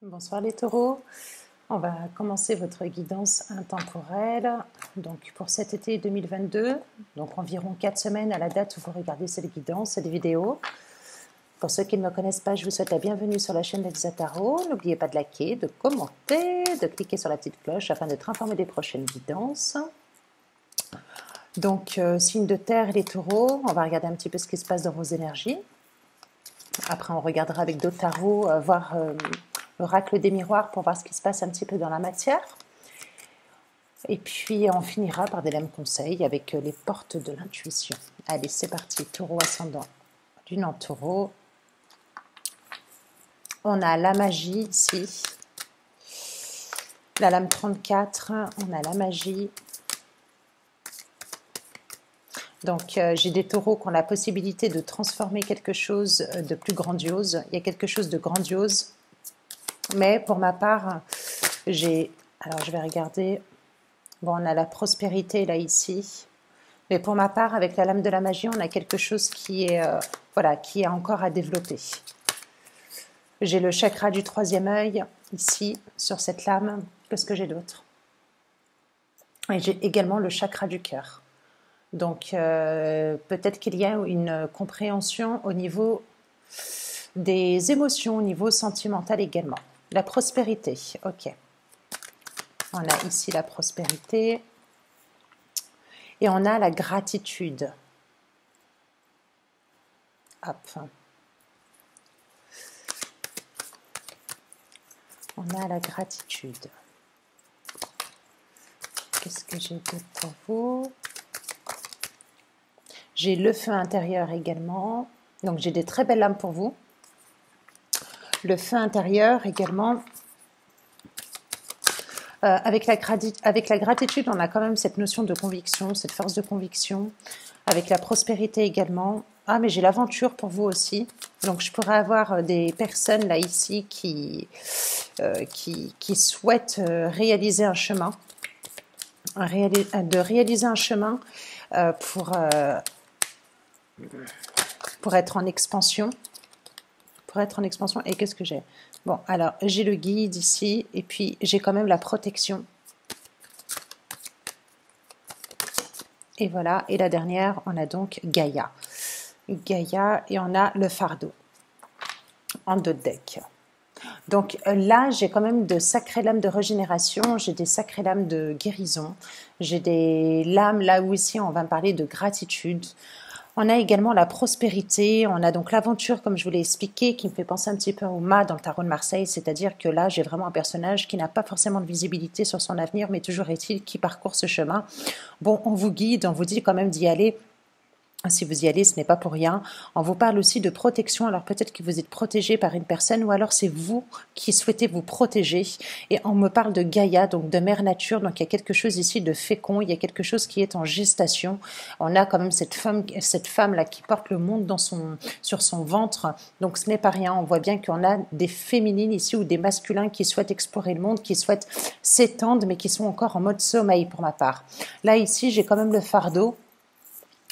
Bonsoir les taureaux, on va commencer votre guidance intemporelle donc pour cet été 2022, donc environ 4 semaines à la date où vous regardez cette guidance, cette vidéo. Pour ceux qui ne me connaissent pas, je vous souhaite la bienvenue sur la chaîne d'Elisa Tarot. N'oubliez pas de liker, de commenter, de cliquer sur la petite cloche afin d'être informé des prochaines guidances. Donc signe de terre les taureaux, on va regarder un petit peu ce qui se passe dans vos énergies. Après on regardera avec d'autres tarots, voir l'oracle des miroirs pour voir ce qui se passe un petit peu dans la matière. Et puis on finira par des lames conseils avec les portes de l'intuition. Allez, c'est parti, taureau ascendant, lune en taureau. On a la magie ici. La lame 34, on a la magie. Donc j'ai des taureaux qui ont la possibilité de transformer quelque chose de plus grandiose. Il y a quelque chose de grandiose. Mais pour ma part, alors je vais regarder. Bon, on a la prospérité là ici. Mais pour ma part, avec la lame de la magie, on a quelque chose qui est, qui est encore à développer. J'ai le chakra du troisième œil ici, sur cette lame. Qu'est-ce que j'ai d'autre? Et j'ai également le chakra du cœur. Donc, peut-être qu'il y a une compréhension au niveau des émotions, au niveau sentimental également. La prospérité, ok. On a ici la prospérité. Et on a la gratitude. Hop. On a la gratitude. Qu'est-ce que j'ai d'autre pour vous? J'ai le feu intérieur également. Donc j'ai des très belles lames pour vous. Le feu intérieur également. Avec la gratitude, on a quand même cette notion de conviction, cette force de conviction. Avec la prospérité également. Ah, mais j'ai l'aventure pour vous aussi. Donc, je pourrais avoir des personnes là, ici, qui souhaitent réaliser un chemin. Réaliser un chemin pour être en expansion. Pour être en expansion. Et qu'est-ce que j'ai? Bon, alors, j'ai le guide ici. Et puis, j'ai quand même la protection. Et voilà. Et la dernière, on a donc Gaïa. Gaïa, et on a le fardeau en deux decks. Donc là, j'ai quand même de sacrées lames de régénération, j'ai des sacrées lames de guérison, j'ai des lames là où ici on va me parler de gratitude. On a également la prospérité, on a donc l'aventure comme je vous l'ai expliqué qui me fait penser un petit peu au mât dans le tarot de Marseille, c'est-à-dire que là j'ai vraiment un personnage qui n'a pas forcément de visibilité sur son avenir, mais toujours est-il qui parcourt ce chemin. Bon, on vous guide, on vous dit quand même d'y aller. Si vous y allez, ce n'est pas pour rien. On vous parle aussi de protection. Alors peut-être que vous êtes protégé par une personne ou alors c'est vous qui souhaitez vous protéger. Et on me parle de Gaïa, donc de mère nature. Donc il y a quelque chose ici de fécond. Il y a quelque chose qui est en gestation. On a quand même cette femme là qui porte le monde sur son ventre. Donc ce n'est pas rien. On voit bien qu'on a des féminines ici ou des masculins qui souhaitent explorer le monde, qui souhaitent s'étendre, mais qui sont encore en mode sommeil pour ma part. Là ici, j'ai quand même le fardeau.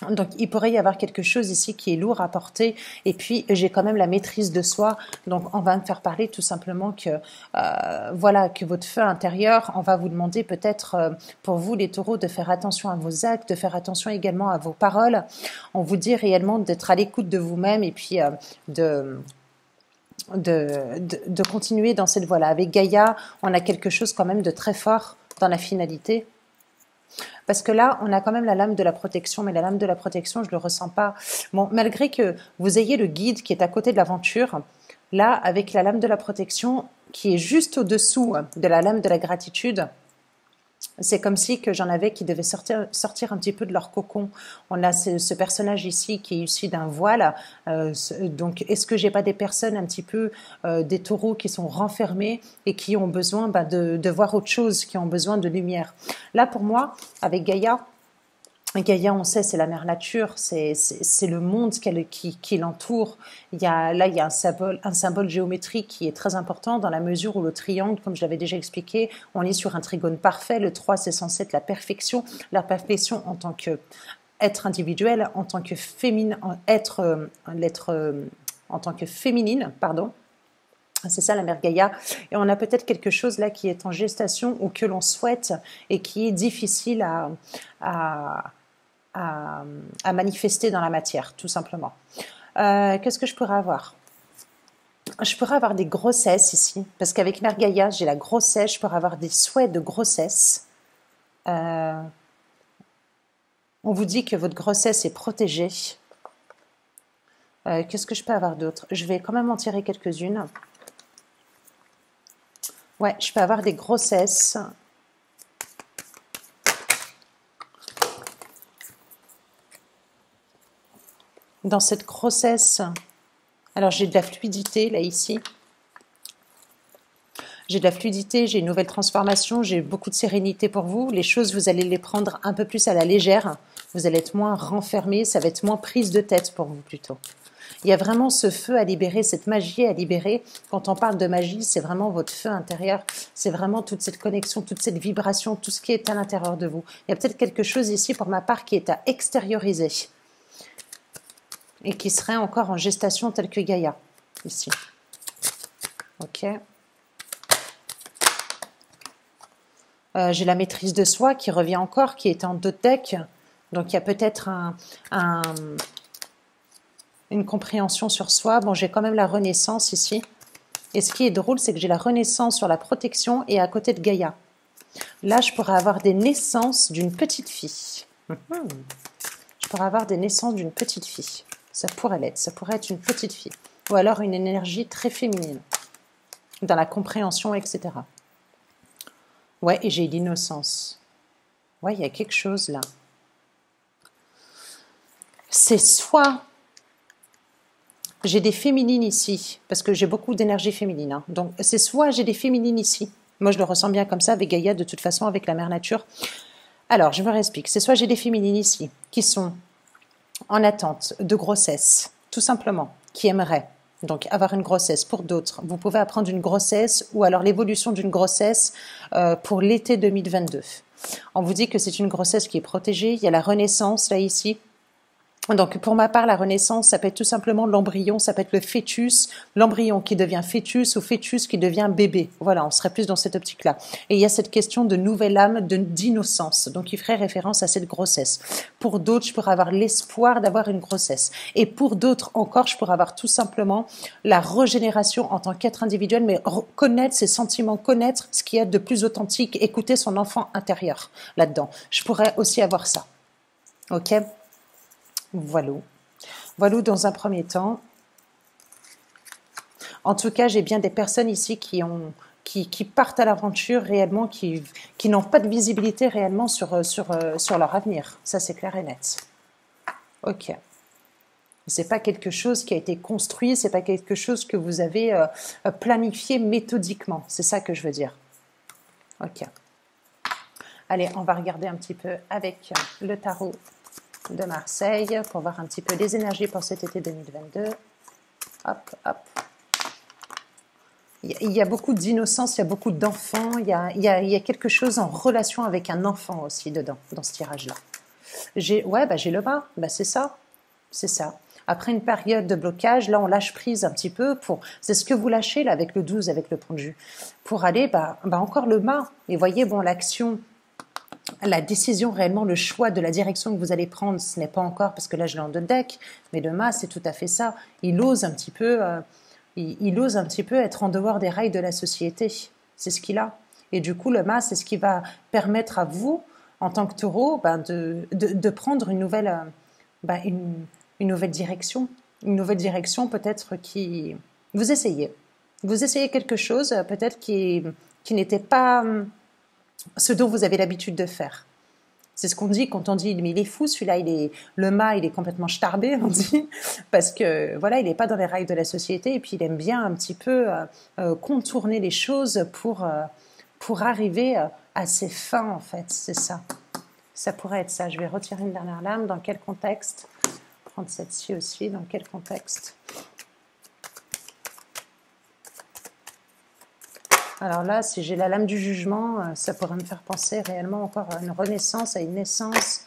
Donc il pourrait y avoir quelque chose ici qui est lourd à porter et puis j'ai quand même la maîtrise de soi, donc on va me faire parler tout simplement que que votre feu intérieur, on va vous demander peut-être pour vous les taureaux de faire attention à vos actes, de faire attention également à vos paroles, on vous dit réellement d'être à l'écoute de vous-même et puis de continuer dans cette voie-là. Avec Gaïa, on a quelque chose quand même de très fort dans la finalité. Parce que là, on a quand même la lame de la protection, mais la lame de la protection, je ne le ressens pas. Bon, malgré que vous ayez le guide qui est à côté de l'aventure, là, avec la lame de la protection qui est juste au-dessous de la lame de la gratitude, c'est comme si que j'en avais qui devaient sortir un petit peu de leur cocon. On a ce personnage ici qui est issu d'un voile. Donc, est-ce que j'ai pas des personnes un petit peu, des taureaux qui sont renfermés et qui ont besoin de voir autre chose, qui ont besoin de lumière. Là, pour moi, avec Gaïa, on sait, c'est la mère nature, c'est le monde qui l'entoure. Il y a un symbole géométrique qui est très important dans la mesure où le triangle, comme je l'avais déjà expliqué, on est sur un trigone parfait. Le 3, c'est censé être la perfection en tant qu'être individuel, en tant que féminine, en tant que féminine, pardon. C'est ça la mère Gaïa. Et on a peut-être quelque chose là qui est en gestation ou que l'on souhaite et qui est difficile à, à manifester dans la matière, tout simplement. Qu'est-ce que je pourrais avoir? Je pourrais avoir des grossesses ici, parce qu'avec mère Gaïa, j'ai la grossesse, je pourrais avoir des souhaits de grossesse. On vous dit que votre grossesse est protégée. Qu'est-ce que je peux avoir d'autre? Je vais quand même en tirer quelques-unes. Ouais, je peux avoir des grossesses. Dans cette grossesse, alors j'ai de la fluidité là ici. J'ai de la fluidité, j'ai une nouvelle transformation, j'ai beaucoup de sérénité pour vous. Les choses, vous allez les prendre un peu plus à la légère. Vous allez être moins renfermé, ça va être moins prise de tête pour vous plutôt. Il y a vraiment ce feu à libérer, cette magie à libérer. Quand on parle de magie, c'est vraiment votre feu intérieur. C'est vraiment toute cette connexion, toute cette vibration, tout ce qui est à l'intérieur de vous. Il y a peut-être quelque chose ici, pour ma part, qui est à extérioriser. Et qui serait encore en gestation telle que Gaïa, ici. Ok. J'ai la maîtrise de soi qui revient encore, qui est en deux decks. Donc, il y a peut-être une compréhension sur soi. Bon, j'ai quand même la renaissance ici. Et ce qui est drôle, c'est que j'ai la renaissance sur la protection et à côté de Gaïa. Là, je pourrais avoir des naissances d'une petite fille. Je pourrais avoir des naissances d'une petite fille. Ça pourrait l'être. Ça pourrait être une petite fille. Ou alors une énergie très féminine. Dans la compréhension, etc. Ouais, et j'ai l'innocence. Ouais, il y a quelque chose là. C'est soit... J'ai des féminines ici, parce que j'ai beaucoup d'énergie féminine. Hein. Donc, c'est soit j'ai des féminines ici. Moi, je le ressens bien comme ça avec Gaïa, de toute façon, avec la mère nature. Alors, je me réexplique. C'est soit j'ai des féminines ici, qui sont en attente de grossesse, tout simplement, qui aimeraient donc avoir une grossesse. Pour d'autres, vous pouvez apprendre une grossesse ou alors l'évolution d'une grossesse pour l'été 2022. On vous dit que c'est une grossesse qui est protégée. Il y a la renaissance là ici. Donc pour ma part, la renaissance, ça peut être tout simplement l'embryon, ça peut être le fœtus, l'embryon qui devient fœtus ou fœtus qui devient bébé. Voilà, on serait plus dans cette optique-là. Et il y a cette question de nouvelle âme, d'innocence. Donc il ferait référence à cette grossesse. Pour d'autres, je pourrais avoir l'espoir d'avoir une grossesse. Et pour d'autres encore, je pourrais avoir tout simplement la régénération en tant qu'être individuel, mais connaître ses sentiments, connaître ce qu'il y a de plus authentique, écouter son enfant intérieur là-dedans. Je pourrais aussi avoir ça. Ok ? Voilà. Voilà dans un premier temps. En tout cas, j'ai bien des personnes ici qui partent à l'aventure réellement, qui n'ont pas de visibilité réellement sur leur avenir. Ça, c'est clair et net. Ok. C'est pas quelque chose qui a été construit, c'est pas quelque chose que vous avez planifié méthodiquement. C'est ça que je veux dire. Ok. Allez, on va regarder un petit peu avec le tarot de Marseille pour voir un petit peu les énergies pour cet été 2022. Hop, hop. Il y a beaucoup d'innocence, il y a beaucoup d'enfants, il y a quelque chose en relation avec un enfant aussi dedans, dans ce tirage-là. J'ai le bas, c'est ça, c'est ça. Après une période de blocage, là on lâche prise un petit peu c'est ce que vous lâchez là avec le 12, avec le pendu, pour aller, encore le mât. Et voyez, bon, l'action, la décision réellement, le choix de la direction que vous allez prendre, ce n'est pas encore, parce que là je l'ai en deux deck, mais le mât c'est tout à fait ça. Il ose un petit peu, être en dehors des rails de la société. C'est ce qu'il a. Et du coup, le mât, c'est ce qui va permettre à vous, en tant que taureau, de prendre une nouvelle, une nouvelle direction. Une nouvelle direction peut-être qui... Vous essayez quelque chose peut-être qui n'était pas ce dont vous avez l'habitude de faire. C'est ce qu'on dit quand on dit mais il est fou celui-là, le mât, il est complètement starbé, on dit, parce que voilà, il n'est pas dans les rails de la société et puis il aime bien un petit peu contourner les choses pour arriver à ses fins en fait, c'est ça. Ça pourrait être ça. Je vais retirer une dernière lame. Dans quel contexte? Prendre celle-ci aussi. Dans quel contexte? Alors là, si j'ai la lame du jugement, ça pourrait me faire penser réellement encore à une renaissance, à une naissance.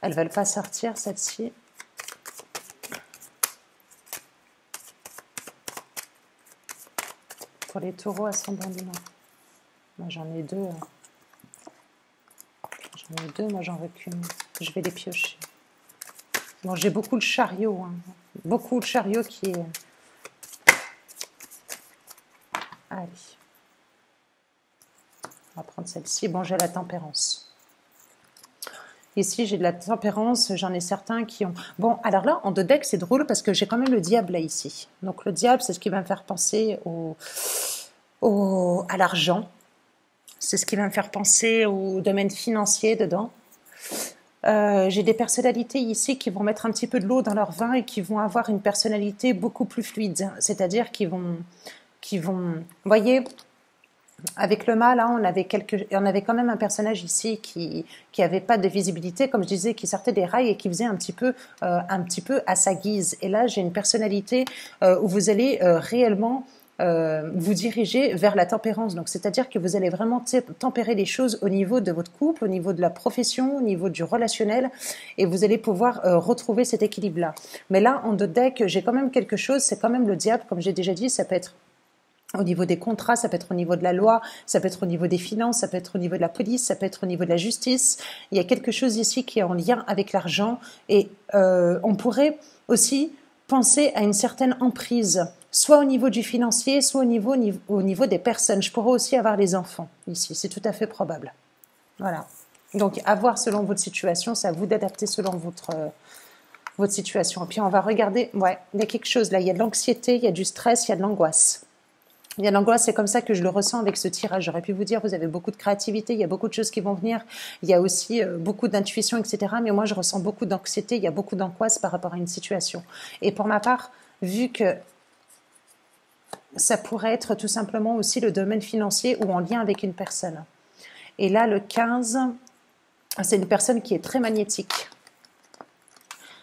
Elles ne veulent pas sortir, celle-ci. pour les taureaux ascendant lunaire. Moi, j'en ai deux. J'en ai deux, moi, j'en veux qu'une. Je vais les piocher. Bon, j'ai beaucoup le chariot. Hein. Beaucoup le chariot qui est... Allez. On va prendre celle-ci. Bon, j'ai la tempérance. Ici, j'ai de la tempérance. J'en ai certains qui ont... Bon, alors là, en deux decks, c'est drôle parce que j'ai quand même le diable là, ici. Donc, le diable, c'est ce qui va me faire penser à l'argent. C'est ce qui va me faire penser au domaine financier dedans. J'ai des personnalités ici qui vont mettre un petit peu de l'eau dans leur vin et qui vont avoir une personnalité beaucoup plus fluide. C'est-à-dire qu'ils vont... Vous voyez, avec le mât, là, on avait quand même un personnage ici qui avait pas de visibilité, comme je disais, qui sortait des rails et qui faisait un petit peu à sa guise. Et là, j'ai une personnalité où vous allez réellement vous diriger vers la tempérance. Donc, c'est-à-dire que vous allez vraiment tempérer les choses au niveau de votre couple, au niveau de la profession, au niveau du relationnel, et vous allez pouvoir retrouver cet équilibre-là. Mais là, en deux decks, j'ai quand même quelque chose, c'est quand même le diable, comme j'ai déjà dit, ça peut être au niveau des contrats, ça peut être au niveau de la loi, ça peut être au niveau des finances, ça peut être au niveau de la police, ça peut être au niveau de la justice. Il y a quelque chose ici qui est en lien avec l'argent et on pourrait aussi penser à une certaine emprise, soit au niveau du financier, soit au niveau des personnes. Je pourrais aussi avoir les enfants ici, c'est tout à fait probable. Voilà. Donc, à voir selon votre situation, c'est à vous d'adapter selon votre situation. Et puis, on va regarder, ouais, il y a quelque chose là, il y a de l'anxiété, il y a du stress, il y a de l'angoisse. Il y a l'angoisse, c'est comme ça que je le ressens avec ce tirage. J'aurais pu vous dire, vous avez beaucoup de créativité, il y a beaucoup de choses qui vont venir, il y a aussi beaucoup d'intuition, etc. Mais moi, je ressens beaucoup d'anxiété, il y a beaucoup d'angoisse par rapport à une situation. Et pour ma part, vu que ça pourrait être tout simplement aussi le domaine financier ou en lien avec une personne. Et là, le 15, c'est une personne qui est très magnétique.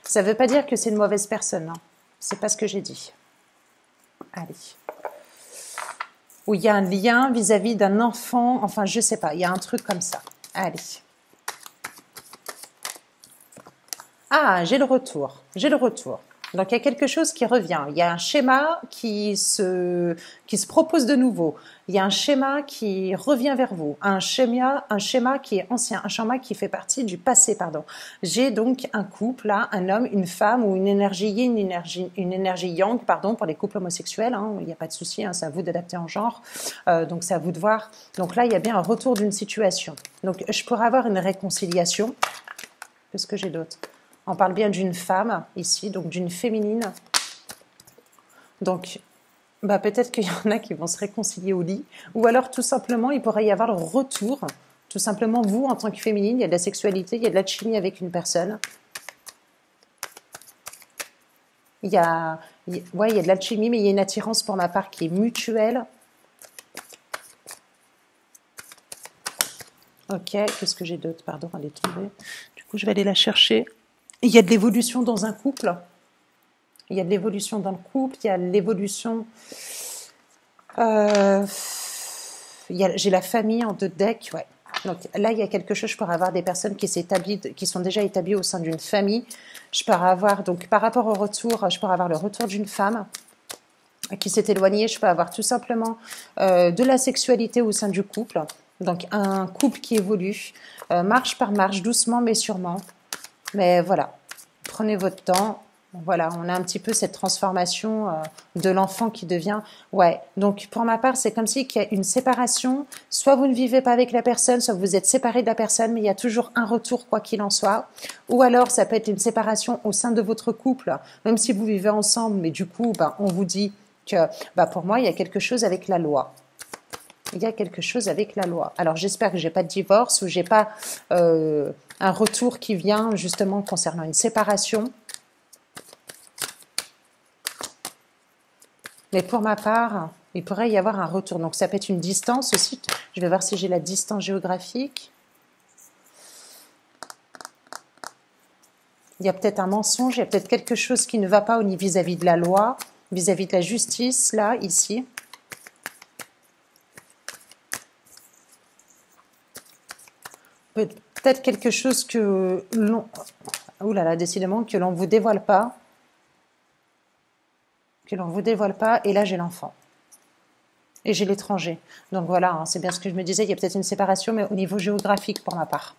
Ça ne veut pas dire que c'est une mauvaise personne, hein. C'est pas ce que j'ai dit. Allez. Où il y a un lien vis-à-vis d'un enfant, enfin je sais pas, il y a un truc comme ça. Allez. Ah, j'ai le retour. Donc il y a quelque chose qui revient. Il y a un schéma qui se propose de nouveau. Il y a un schéma qui revient vers vous. Un schéma qui est ancien, un schéma qui fait partie du passé, pardon. J'ai donc un couple, là, un homme, une femme ou une énergie yin, une énergie yang, pardon, pour les couples homosexuels. Hein, il n'y a pas de souci, hein, c'est à vous d'adapter en genre. Donc c'est à vous de voir. Donc là, il y a bien un retour d'une situation. Donc je pourrais avoir une réconciliation. Qu'est-ce que j'ai d'autre ? On parle bien d'une femme ici, donc d'une féminine. Donc, peut-être qu'il y en a qui vont se réconcilier au lit. Ou alors, tout simplement, il pourrait y avoir le retour. Tout simplement, vous, en tant que féminine, il y a de la sexualité, il y a de l'alchimie avec une personne. Il y a de l'alchimie, mais il y a une attirance pour ma part qui est mutuelle. Ok, qu'est-ce que j'ai d'autre? Pardon, elle est tombée. Du coup, je vais aller la chercher. Il y a de l'évolution dans un couple. Il y a de l'évolution dans le couple. Il y a de l'évolution... j'ai la famille en deux decks. Ouais. Donc là, il y a quelque chose. Je pourrais avoir des personnes qui sont déjà établies au sein d'une famille. Je pourrais avoir, donc par rapport au retour, je pourrais avoir le retour d'une femme qui s'est éloignée. Je peux avoir tout simplement de la sexualité au sein du couple. Donc un couple qui évolue, marche par marche, doucement mais sûrement. Mais voilà, prenez votre temps. Voilà, on a un petit peu cette transformation de l'enfant qui devient... Ouais, donc pour ma part, c'est comme si qu'il y a une séparation. Soit vous ne vivez pas avec la personne, soit vous êtes séparé de la personne, mais il y a toujours un retour, quoi qu'il en soit. Ou alors, ça peut être une séparation au sein de votre couple, même si vous vivez ensemble, mais du coup, on vous dit que, pour moi, il y a quelque chose avec la loi. Il y a quelque chose avec la loi. Alors, j'espère que j'ai pas de divorce ou j'ai pas un retour qui vient justement concernant une séparation. Mais pour ma part, il pourrait y avoir un retour. Donc, ça peut être une distance aussi. Je vais voir si j'ai la distance géographique. Il y a peut-être un mensonge, il y a peut-être quelque chose qui ne va pas vis-à-vis de la loi, vis-à-vis de la justice, là, ici. Peut-être quelque chose que l'on... Ouh là là, décidément, que l'on ne vous dévoile pas. Que l'on ne vous dévoile pas. Et là, j'ai l'enfant. Et j'ai l'étranger. Donc voilà, hein, c'est bien ce que je me disais, il y a peut-être une séparation, mais au niveau géographique pour ma part.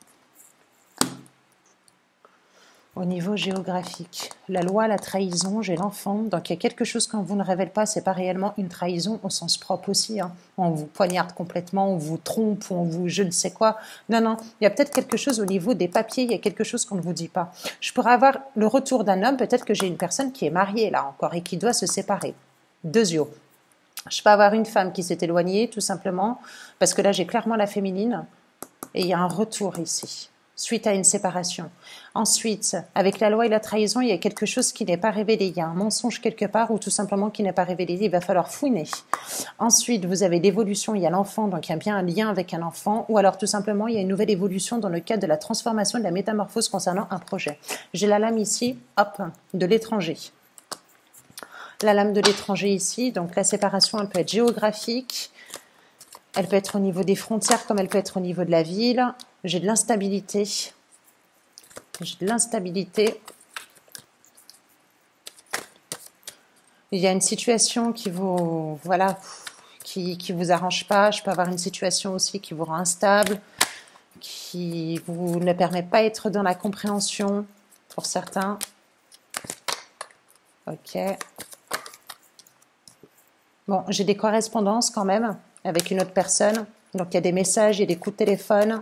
Au niveau géographique, la loi, la trahison, j'ai l'enfant. Donc il y a quelque chose qu'on vous ne révèle pas, c'est pas réellement une trahison au sens propre aussi. Hein. On vous poignarde complètement, on vous trompe, on vous je ne sais quoi. Non, non, il y a peut-être quelque chose au niveau des papiers, il y a quelque chose qu'on ne vous dit pas. Je pourrais avoir le retour d'un homme, peut-être que j'ai une personne qui est mariée là encore et qui doit se séparer. Deux yeux. Je peux avoir une femme qui s'est éloignée tout simplement, parce que là j'ai clairement la féminine et il y a un retour ici suite à une séparation. Ensuite, avec la loi et la trahison, il y a quelque chose qui n'est pas révélé. Il y a un mensonge quelque part ou tout simplement qui n'est pas révélé. Il va falloir fouiner. Ensuite, vous avez l'évolution, il y a l'enfant, donc il y a bien un lien avec un enfant. Ou alors tout simplement, il y a une nouvelle évolution dans le cadre de la transformation, de la métamorphose concernant un projet. J'ai la lame ici, hop, de l'étranger. La lame de l'étranger ici, donc la séparation, elle peut être géographique. Elle peut être au niveau des frontières comme elle peut être au niveau de la ville. J'ai de l'instabilité. J'ai de l'instabilité. Il y a une situation qui vous, voilà, qui vous arrange pas. Je peux avoir une situation aussi qui vous rend instable, qui vous ne permet pas d'être dans la compréhension pour certains. Ok. Bon, j'ai des correspondances quand même avec une autre personne. Donc, il y a des messages, il y a des coups de téléphone.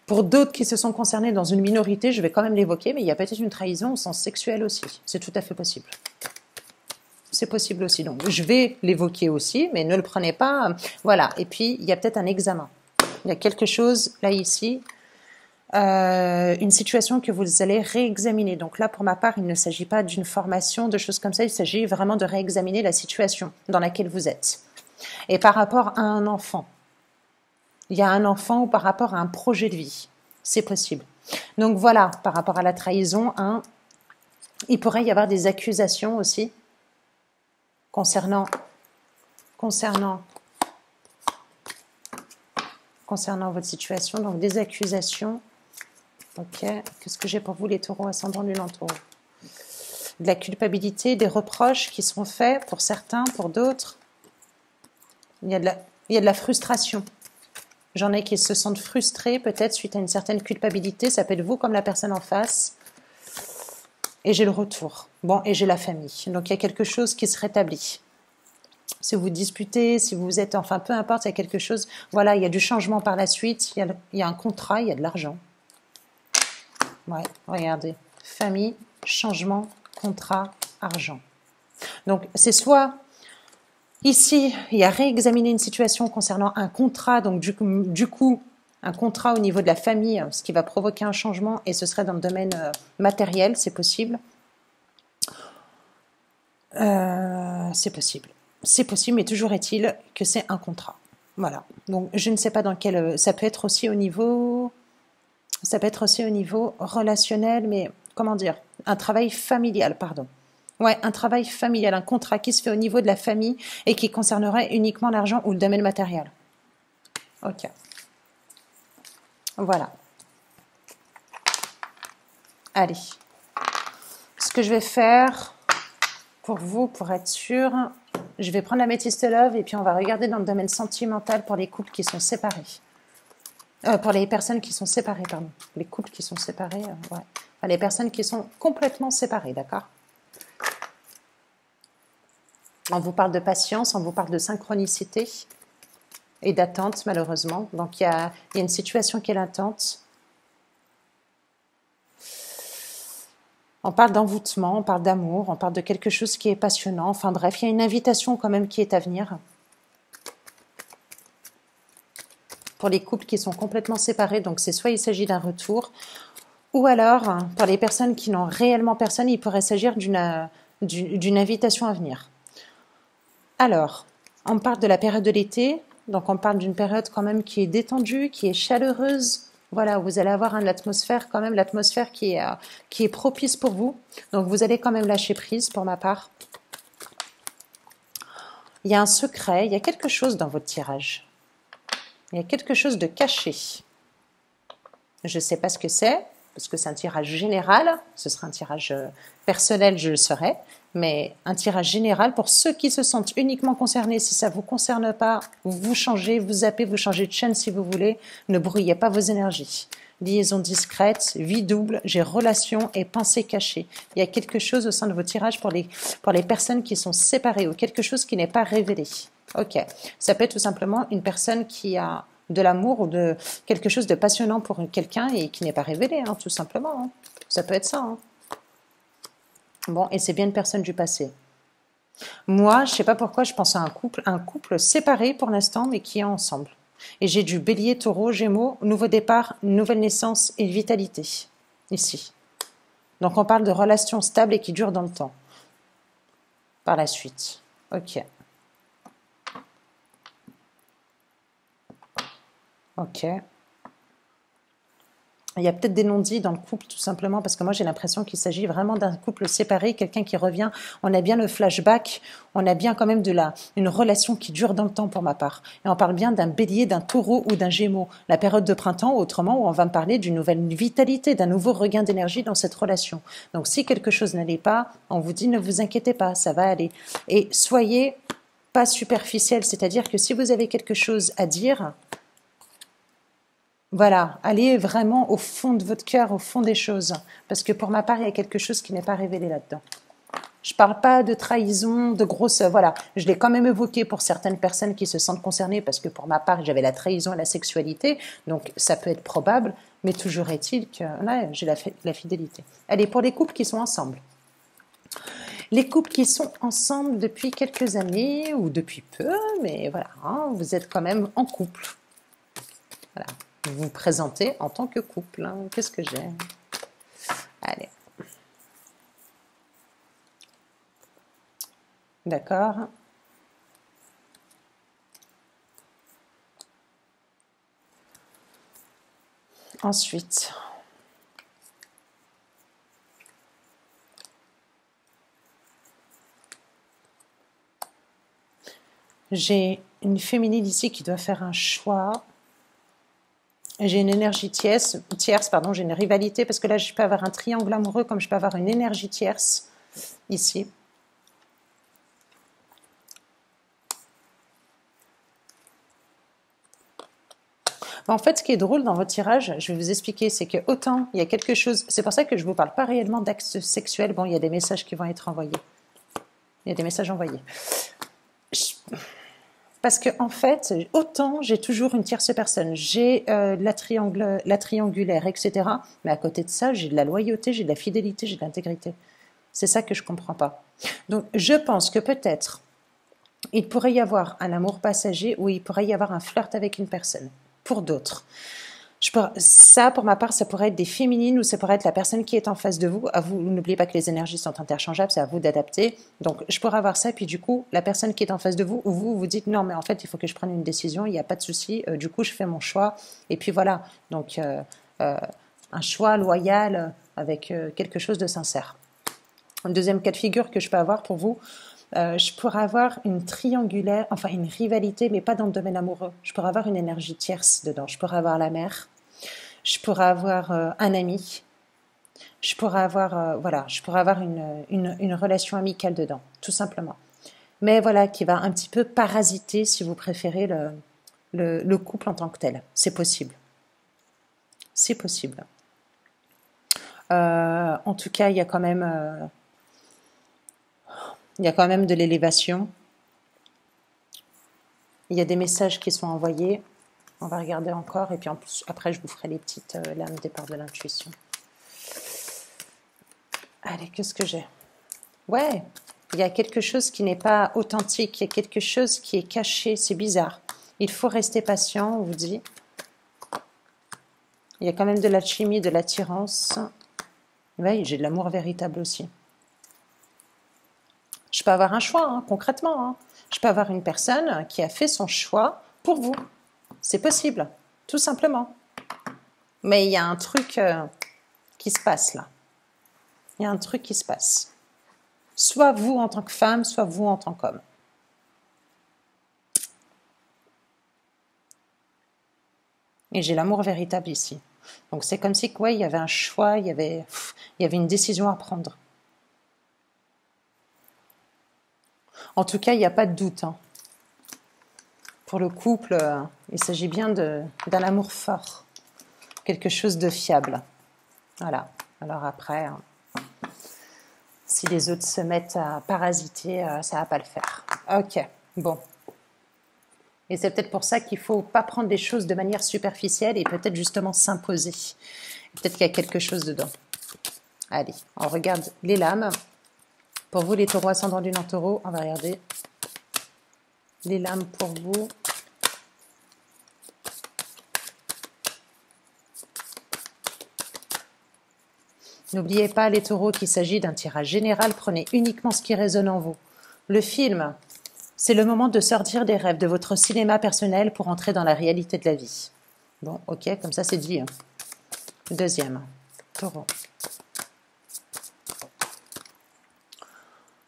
Pour d'autres qui se sont concernés dans une minorité, je vais quand même l'évoquer, mais il y a peut-être une trahison au sens sexuel aussi. C'est tout à fait possible. C'est possible aussi. Donc, je vais l'évoquer aussi, mais ne le prenez pas. Voilà. Et puis, il y a peut-être un examen. Il y a quelque chose, là, ici, une situation que vous allez réexaminer. Donc là, pour ma part, il ne s'agit pas d'une formation, de choses comme ça. Il s'agit vraiment de réexaminer la situation dans laquelle vous êtes. Et par rapport à un enfant, il y a un enfant ou par rapport à un projet de vie. C'est possible. Donc voilà, par rapport à la trahison, il pourrait y avoir des accusations aussi concernant votre situation. Donc des accusations. Ok, qu'est-ce que j'ai pour vous les taureaux, ascendant Lune en taureau? De la culpabilité, des reproches qui sont faits pour certains, pour d'autres. Il y a de la frustration. J'en ai qui se sentent frustrés peut-être suite à une certaine culpabilité. Ça peut être vous comme la personne en face. Et j'ai le retour. Bon, et j'ai la famille. Donc il y a quelque chose qui se rétablit. Si vous disputez, si vous êtes, enfin peu importe, il y a quelque chose. Voilà, il y a du changement par la suite. Il y a un contrat, il y a de l'argent. Ouais, regardez. Famille, changement, contrat, argent. Donc, c'est soit, ici, il y a réexaminer une situation concernant un contrat, donc du coup, un contrat au niveau de la famille, ce qui va provoquer un changement, et ce serait dans le domaine matériel, c'est possible. C'est possible. C'est possible, mais toujours est-il que c'est un contrat. Voilà. Donc, je ne sais pas dans quel... Ça peut être aussi au niveau... Ça peut être aussi au niveau relationnel, mais comment dire? Un travail familial, pardon. Ouais, un travail familial, un contrat qui se fait au niveau de la famille et qui concernerait uniquement l'argent ou le domaine matériel. Ok. Voilà. Allez. Ce que je vais faire pour vous, pour être sûr, je vais prendre la métiste love et puis on va regarder dans le domaine sentimental pour les couples qui sont séparés. Pour les personnes qui sont séparées, pardon. Les couples qui sont séparés, ouais. Enfin, les personnes qui sont complètement séparées, d'accord? On vous parle de patience, on vous parle de synchronicité et d'attente, malheureusement. Donc, il y a une situation qui est latente. On parle d'envoûtement, on parle d'amour, on parle de quelque chose qui est passionnant. Enfin bref, il y a une invitation quand même qui est à venir. Pour les couples qui sont complètement séparés, donc c'est soit il s'agit d'un retour, ou alors, pour les personnes qui n'ont réellement personne, il pourrait s'agir d'une invitation à venir. Alors, on parle de la période de l'été, donc on parle d'une période quand même qui est détendue, qui est chaleureuse. Voilà, vous allez avoir l'atmosphère quand même, l'atmosphère qui est propice pour vous. Donc vous allez quand même lâcher prise pour ma part. Il y a un secret, il y a quelque chose dans votre tirage. Il y a quelque chose de caché. Je ne sais pas ce que c'est. parce que c'est un tirage général, ce sera un tirage personnel, je le saurai, mais un tirage général pour ceux qui se sentent uniquement concernés. Si ça ne vous concerne pas, vous changez, vous zappez, vous changez de chaîne si vous voulez, ne brouillez pas vos énergies. Liaison discrète, vie double, j'ai relation et pensée cachée. Il y a quelque chose au sein de vos tirages pour les personnes qui sont séparées ou quelque chose qui n'est pas révélé. Ok, ça peut être tout simplement une personne qui a de l'amour ou de quelque chose de passionnant pour quelqu'un et qui n'est pas révélé, hein, tout simplement. Hein. Ça peut être ça. Hein. Bon, et c'est bien une personne du passé. Moi, je ne sais pas pourquoi, je pense à un couple séparé pour l'instant, mais qui est ensemble. Et j'ai du bélier, taureau, gémeaux, nouveau départ, nouvelle naissance et vitalité, ici. Donc on parle de relations stables et qui durent dans le temps. Par la suite. Ok. Ok. Il y a peut-être des non-dits dans le couple, tout simplement, parce que moi j'ai l'impression qu'il s'agit vraiment d'un couple séparé, quelqu'un qui revient. On a bien le flashback, on a bien quand même une relation qui dure dans le temps pour ma part. Et on parle bien d'un bélier, d'un taureau ou d'un gémeau. La période de printemps, autrement, où on va me parler d'une nouvelle vitalité, d'un nouveau regain d'énergie dans cette relation. Donc si quelque chose n'allait pas, on vous dit ne vous inquiétez pas, ça va aller. Et soyez pas superficiel, c'est-à-dire que si vous avez quelque chose à dire, voilà, allez vraiment au fond de votre cœur, au fond des choses. Parce que pour ma part, il y a quelque chose qui n'est pas révélé là-dedans. Je ne parle pas de trahison, de grosse... Voilà, je l'ai quand même évoqué pour certaines personnes qui se sentent concernées, parce que pour ma part, j'avais la trahison et la sexualité, donc ça peut être probable, mais toujours est-il que là, j'ai la fidélité. Allez, pour les couples qui sont ensemble. Les couples qui sont ensemble depuis quelques années, ou depuis peu, mais voilà, hein, vous êtes quand même en couple. Voilà. Vous vous présentez en tant que couple. Hein. Qu'est-ce que j'ai? Allez. D'accord. Ensuite, j'ai une féminine ici qui doit faire un choix. J'ai une énergie tierce, j'ai une rivalité, parce que là, je peux avoir un triangle amoureux comme je peux avoir une énergie tierce, ici. En fait, ce qui est drôle dans votre tirage, je vais vous expliquer, c'est que autant il y a quelque chose, c'est pour ça que je ne vous parle pas réellement d'actes sexuels, bon, il y a des messages qui vont être envoyés. Il y a des messages envoyés. Parce que en fait, autant j'ai toujours une tierce personne, j'ai la triangulaire, etc. Mais à côté de ça, j'ai de la loyauté, j'ai de la fidélité, j'ai de l'intégrité. C'est ça que je comprends pas. Donc, je pense que peut-être il pourrait y avoir un amour passager ou il pourrait y avoir un flirt avec une personne. Pour d'autres. Ça, pour ma part, ça pourrait être des féminines ou ça pourrait être la personne qui est en face de vous. À vous, n'oubliez pas que les énergies sont interchangeables, c'est à vous d'adapter. Donc, je pourrais avoir ça, puis du coup, la personne qui est en face de vous, ou vous dites non, mais en fait, il faut que je prenne une décision, il n'y a pas de souci. Du coup, je fais mon choix. Et puis voilà. Donc, un choix loyal avec quelque chose de sincère. Un deuxième cas de figure que je peux avoir pour vous, je pourrais avoir une triangulaire, enfin une rivalité, mais pas dans le domaine amoureux. Je pourrais avoir une énergie tierce dedans. Je pourrais avoir la mère. Je pourrais avoir un ami. Je pourrais avoir, je pourrais avoir une relation amicale dedans, tout simplement. Mais voilà, qui va un petit peu parasiter, si vous préférez, le couple en tant que tel. C'est possible. C'est possible. En tout cas, il y a quand même... il y a quand même de l'élévation. Il y a des messages qui sont envoyés. On va regarder encore. Et puis en plus, après, je vous ferai les petites lames départ de l'intuition. Allez, qu'est-ce que j'ai? Ouais, il y a quelque chose qui n'est pas authentique. Il y a quelque chose qui est caché. C'est bizarre. Il faut rester patient, on vous dit. Il y a quand même de l'alchimie, de l'attirance. Oui, j'ai de l'amour véritable aussi. Je peux avoir un choix, hein, concrètement. Hein. Je peux avoir une personne qui a fait son choix pour vous. C'est possible, tout simplement. Mais il y a un truc qui se passe là. Il y a un truc qui se passe. Soit vous en tant que femme, soit vous en tant qu'homme. Et j'ai l'amour véritable ici. Donc c'est comme si ouais, il y avait un choix, il y avait une décision à prendre. En tout cas, il n'y a pas de doute, hein. Pour le couple, il s'agit bien d'un amour fort, quelque chose de fiable. Voilà. Alors après, si les autres se mettent à parasiter, ça va pas le faire. Ok, bon. Et c'est peut-être pour ça qu'il ne faut pas prendre les choses de manière superficielle et peut-être justement s'imposer. Peut-être qu'il y a quelque chose dedans. Allez, on regarde les lames. Pour vous, les taureaux ascendants lunaire taureau, on va regarder les lames pour vous. N'oubliez pas, les taureaux, qu'il s'agit d'un tirage général. Prenez uniquement ce qui résonne en vous. Le film, c'est le moment de sortir des rêves de votre cinéma personnel pour entrer dans la réalité de la vie. Bon, ok, comme ça c'est dit. Deuxième, taureau.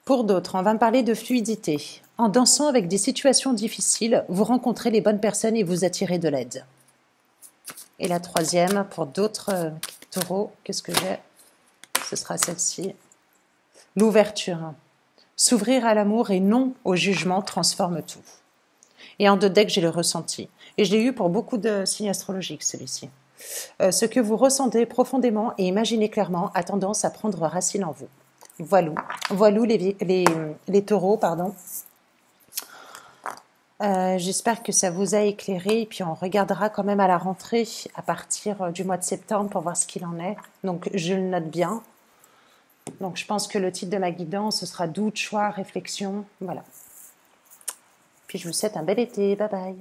Pour d'autres, on va me parler de fluidité. En dansant avec des situations difficiles, vous rencontrez les bonnes personnes et vous attirez de l'aide. Et la troisième, pour d'autres taureaux, qu'est-ce que j'ai? Ce sera celle-ci. L'ouverture. S'ouvrir à l'amour et non au jugement transforme tout. Et en 2 decks, j'ai le ressenti. Et je l'ai eu pour beaucoup de signes astrologiques, celui-ci. Ce que vous ressentez profondément et imaginez clairement a tendance à prendre racine en vous. Voilà les taureaux, pardon. J'espère que ça vous a éclairé et puis on regardera quand même à la rentrée à partir du mois de septembre pour voir ce qu'il en est. Donc je le note bien. Donc je pense que le titre de ma guidance ce sera doute, choix, réflexion. Voilà. Puis je vous souhaite un bel été. Bye bye.